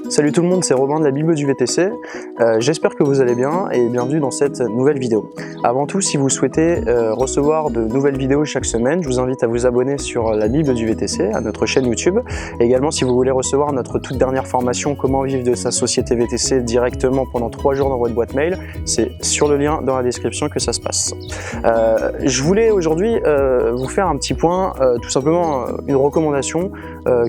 Salut tout le monde, c'est Robin de la Bible du VTC. J'espère que vous allez bien et bienvenue dans cette nouvelle vidéo. Avant tout, si vous souhaitez recevoir de nouvelles vidéos chaque semaine, je vous invite à vous abonner sur la Bible du VTC, à notre chaîne YouTube. Également, si vous voulez recevoir notre toute dernière formation Comment vivre de sa société VTC directement pendant 3 jours dans votre boîte mail, c'est sur le lien dans la description que ça se passe. Je voulais aujourd'hui vous faire un petit point, tout simplement une recommandation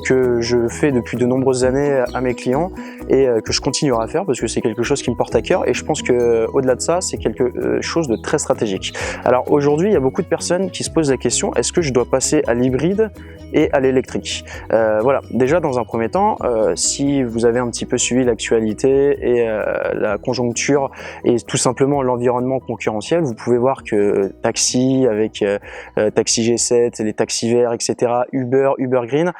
que je fais depuis de nombreuses années à mes clients et que je continuerai à faire parce que c'est quelque chose qui me porte à cœur et je pense que au-delà de ça, c'est quelque chose de très stratégique. Alors aujourd'hui, il y a beaucoup de personnes qui se posent la question, est-ce que je dois passer à l'hybride et à l'électrique? Voilà, déjà dans un premier temps, si vous avez un petit peu suivi l'actualité et la conjoncture et tout simplement l'environnement concurrentiel, vous pouvez voir que taxi avec taxi G7, les taxis verts, etc., Uber Green,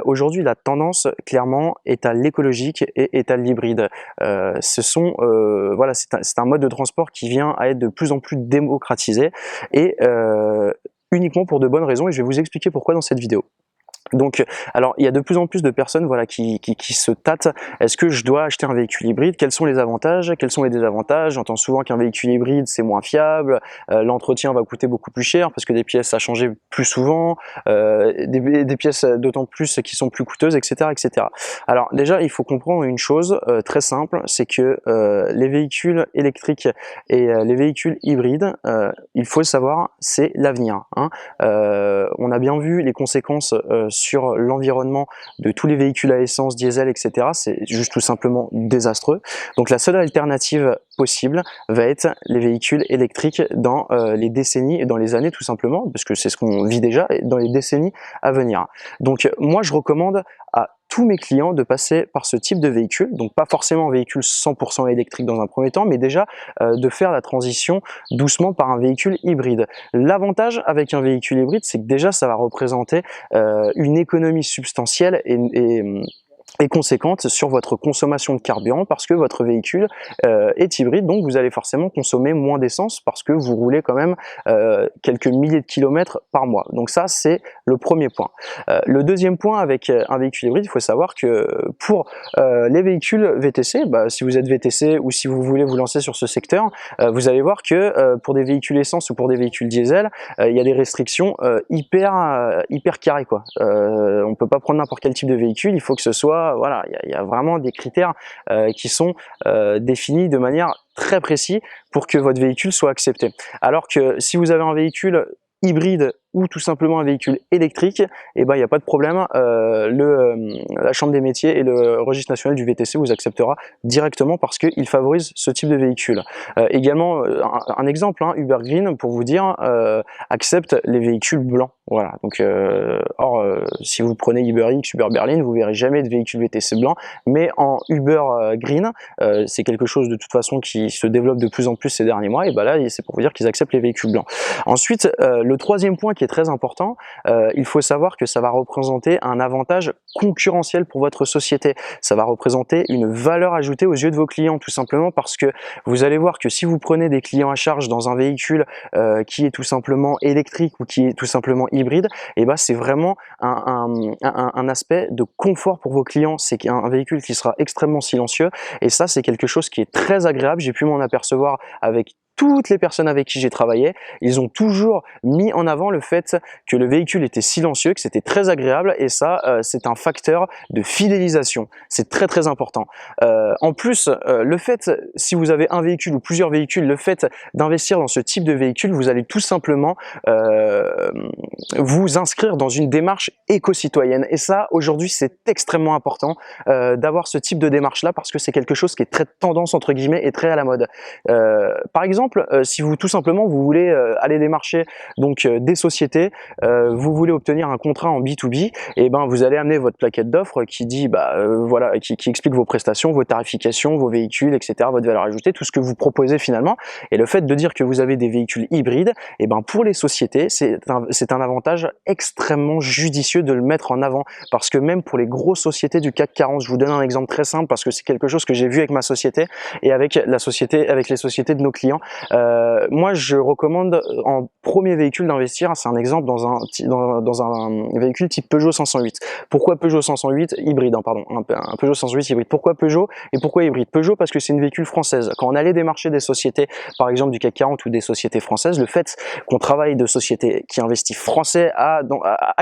aujourd'hui la tendance clairement est à l'écologique et est à l'hybride. Voilà, c'est un mode de transport qui vient à être de plus en plus démocratisé et uniquement pour de bonnes raisons et je vais vous expliquer pourquoi dans cette vidéo. Donc, alors il y a de plus en plus de personnes voilà, qui se tâtent. Est-ce que je dois acheter un véhicule hybride? Quels sont les avantages? Quels sont les désavantages? J'entends souvent qu'un véhicule hybride c'est moins fiable, l'entretien va coûter beaucoup plus cher parce que des pièces à changer plus souvent, des pièces d'autant plus qui sont plus coûteuses, etc., etc. Alors déjà, il faut comprendre une chose très simple, c'est que les véhicules électriques et les véhicules hybrides, il faut le savoir, c'est l'avenir. Hein. On a bien vu les conséquences sur l'environnement de tous les véhicules à essence, diesel, etc. C'est juste tout simplement désastreux. Donc la seule alternative possible va être les véhicules électriques dans les décennies et dans les années tout simplement, parce que c'est ce qu'on vit déjà, dans les décennies à venir. Donc moi je recommande à tous mes clients de passer par ce type de véhicule, donc pas forcément un véhicule 100% électrique dans un premier temps, mais déjà de faire la transition doucement par un véhicule hybride. L'avantage avec un véhicule hybride, c'est que déjà ça va représenter une économie substantielle et conséquente sur votre consommation de carburant parce que votre véhicule est hybride, donc vous allez forcément consommer moins d'essence parce que vous roulez quand même quelques milliers de kilomètres par mois. Donc ça, c'est le premier point. Le deuxième point avec un véhicule hybride, il faut savoir que pour les véhicules VTC, si vous êtes VTC ou si vous voulez vous lancer sur ce secteur, vous allez voir que pour des véhicules essence ou pour des véhicules diesel, il y a des restrictions hyper carrées, quoi. On peut pas prendre n'importe quel type de véhicule, il faut que ce soit voilà, il y a vraiment des critères qui sont définis de manière très précise pour que votre véhicule soit accepté. Alors que si vous avez un véhicule hybride ou tout simplement un véhicule électrique, il n'y a pas de problème, la Chambre des métiers et le registre national du VTC vous acceptera directement parce qu'il favorise ce type de véhicule. Également, un exemple, hein, Uber Green, pour vous dire, accepte les véhicules blancs. Voilà. Donc, si vous prenez UberX, Uber Berlin, vous verrez jamais de véhicule VTC blanc, mais en Uber Green, c'est quelque chose de toute façon qui se développe de plus en plus ces derniers mois, et là, c'est pour vous dire qu'ils acceptent les véhicules blancs. Ensuite, le troisième point qui est très important, il faut savoir que ça va représenter un avantage concurrentiel pour votre société. Ça va représenter une valeur ajoutée aux yeux de vos clients, tout simplement parce que vous allez voir que si vous prenez des clients à charge dans un véhicule qui est tout simplement électrique ou qui est tout simplement hybride, c'est vraiment un aspect de confort pour vos clients. C'est un véhicule qui sera extrêmement silencieux et ça, c'est quelque chose qui est très agréable. J'ai pu m'en apercevoir avec toutes les personnes avec qui j'ai travaillé, ils ont toujours mis en avant le fait que le véhicule était silencieux, que c'était très agréable et ça, c'est un facteur de fidélisation. C'est très très important. En plus, le fait, si vous avez un véhicule ou plusieurs véhicules, le fait d'investir dans ce type de véhicule, vous allez tout simplement vous inscrire dans une démarche éco-citoyenne. Et ça, aujourd'hui, c'est extrêmement important d'avoir ce type de démarche-là parce que c'est quelque chose qui est très tendance, entre guillemets, et très à la mode. Par exemple, si vous tout simplement vous voulez aller démarcher donc des sociétés, vous voulez obtenir un contrat en B2B, et vous allez amener votre plaquette d'offres qui dit voilà, qui explique vos prestations, vos tarifications, vos véhicules, etc., votre valeur ajoutée, tout ce que vous proposez finalement. Et le fait de dire que vous avez des véhicules hybrides, pour les sociétés, c'est un avantage extrêmement judicieux de le mettre en avant parce que même pour les grosses sociétés du CAC 40, je vous donne un exemple très simple parce que c'est quelque chose que j'ai vu avec ma société et avec les sociétés de nos clients. Moi, je recommande en premier véhicule d'investir, c'est un exemple, dans un véhicule type Peugeot 508. Pourquoi Peugeot 508 hybride, pardon, un Peugeot 508 hybride. Pourquoi Peugeot et pourquoi hybride? Peugeot parce que c'est une véhicule française. Quand on allait démarcher des sociétés, par exemple du CAC 40 ou des sociétés françaises, le fait qu'on travaille de sociétés qui investissent français à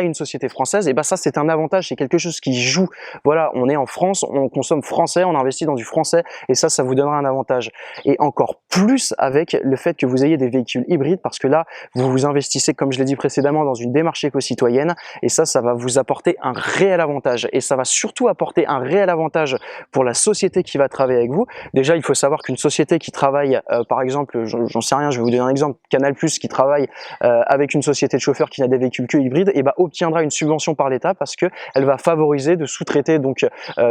une société française, et ben ça c'est un avantage, c'est quelque chose qui joue. Voilà, on est en France, on consomme français, on investit dans du français, et ça vous donnera un avantage. Et encore plus avec le fait que vous ayez des véhicules hybrides, parce que là vous vous investissez, comme je l'ai dit précédemment, dans une démarche éco-citoyenne, et ça va vous apporter un réel avantage, et ça va surtout apporter un réel avantage pour la société qui va travailler avec vous. Déjà, il faut savoir qu'une société qui travaille, par exemple, j'en sais rien, je vais vous donner un exemple, Canal+, qui travaille avec une société de chauffeurs qui n'a des véhicules que hybrides, et obtiendra une subvention par l'État parce que elle va favoriser de sous-traiter donc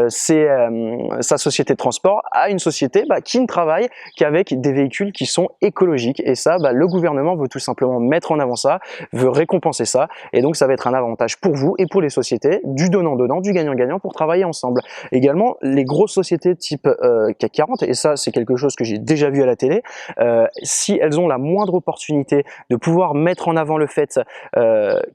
sa société de transport à une société qui ne travaille qu'avec des véhicules qui sont écologiques, et ça le gouvernement veut tout simplement mettre en avant ça, veut récompenser ça, et donc ça va être un avantage pour vous et pour les sociétés, du donnant-donnant, du gagnant-gagnant pour travailler ensemble. Également, les grosses sociétés type CAC 40, et ça c'est quelque chose que j'ai déjà vu à la télé, si elles ont la moindre opportunité de pouvoir mettre en avant le fait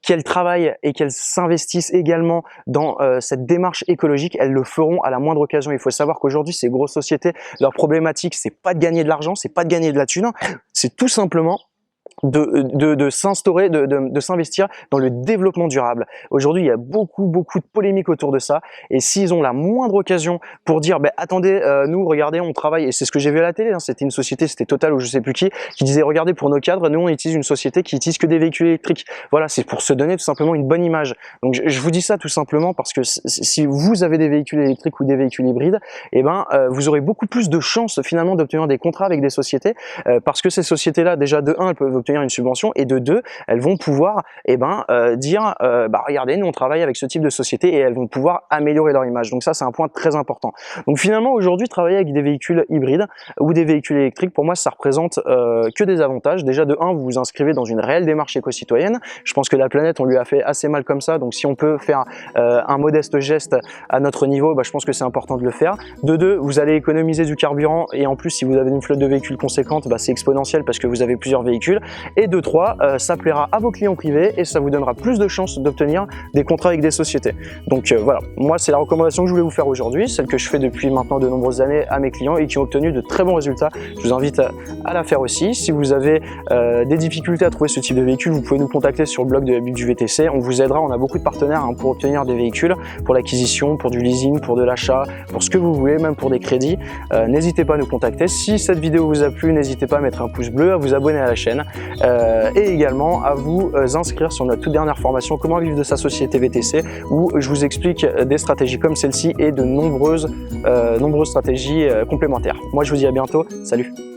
qu'elles travaillent et qu'elles s'investissent également dans cette démarche écologique, elles le feront à la moindre occasion. Il faut savoir qu'aujourd'hui, ces grosses sociétés, leur problématique, c'est pas de gagner de l'argent, c'est pas de gagner de la thune, c'est tout simplement de s'investir dans le développement durable. Aujourd'hui, il y a beaucoup de polémiques autour de ça, et s'ils ont la moindre occasion pour dire attendez, nous regardez, on travaille, et c'est ce que j'ai vu à la télé, c'était une société, c'était Total ou je sais plus qui disait regardez, pour nos cadres, nous on utilise une société qui utilise que des véhicules électriques. Voilà, c'est pour se donner tout simplement une bonne image. Donc je vous dis ça tout simplement parce que si vous avez des véhicules électriques ou des véhicules hybrides, vous aurez beaucoup plus de chances finalement d'obtenir des contrats avec des sociétés, parce que ces sociétés là, déjà de 1, elles peuvent obtenir une subvention, et de 2, elles vont pouvoir dire regardez, nous on travaille avec ce type de société, et elles vont pouvoir améliorer leur image. Donc ça c'est un point très important. Donc finalement aujourd'hui, travailler avec des véhicules hybrides ou des véhicules électriques, pour moi ça représente que des avantages. Déjà de 1, vous vous inscrivez dans une réelle démarche éco-citoyenne. Je pense que la planète on lui a fait assez mal comme ça, donc si on peut faire un modeste geste à notre niveau, je pense que c'est important de le faire. De 2, vous allez économiser du carburant, et en plus si vous avez une flotte de véhicules conséquente, c'est exponentiel parce que vous avez plusieurs véhicules. Et de 3, ça plaira à vos clients privés et ça vous donnera plus de chances d'obtenir des contrats avec des sociétés. Donc voilà, moi c'est la recommandation que je voulais vous faire aujourd'hui, celle que je fais depuis maintenant de nombreuses années à mes clients et qui ont obtenu de très bons résultats. Je vous invite à la faire aussi. Si vous avez des difficultés à trouver ce type de véhicule, vous pouvez nous contacter sur le blog de la Bible du VTC, on vous aidera, on a beaucoup de partenaires pour obtenir des véhicules, pour l'acquisition, pour du leasing, pour de l'achat, pour ce que vous voulez, même pour des crédits. N'hésitez pas à nous contacter. Si cette vidéo vous a plu, n'hésitez pas à mettre un pouce bleu, à vous abonner à la chaîne. Et également à vous inscrire sur notre toute dernière formation Comment vivre de sa société VTC, où je vous explique des stratégies comme celle-ci et de nombreuses stratégies complémentaires. Moi je vous dis à bientôt, salut.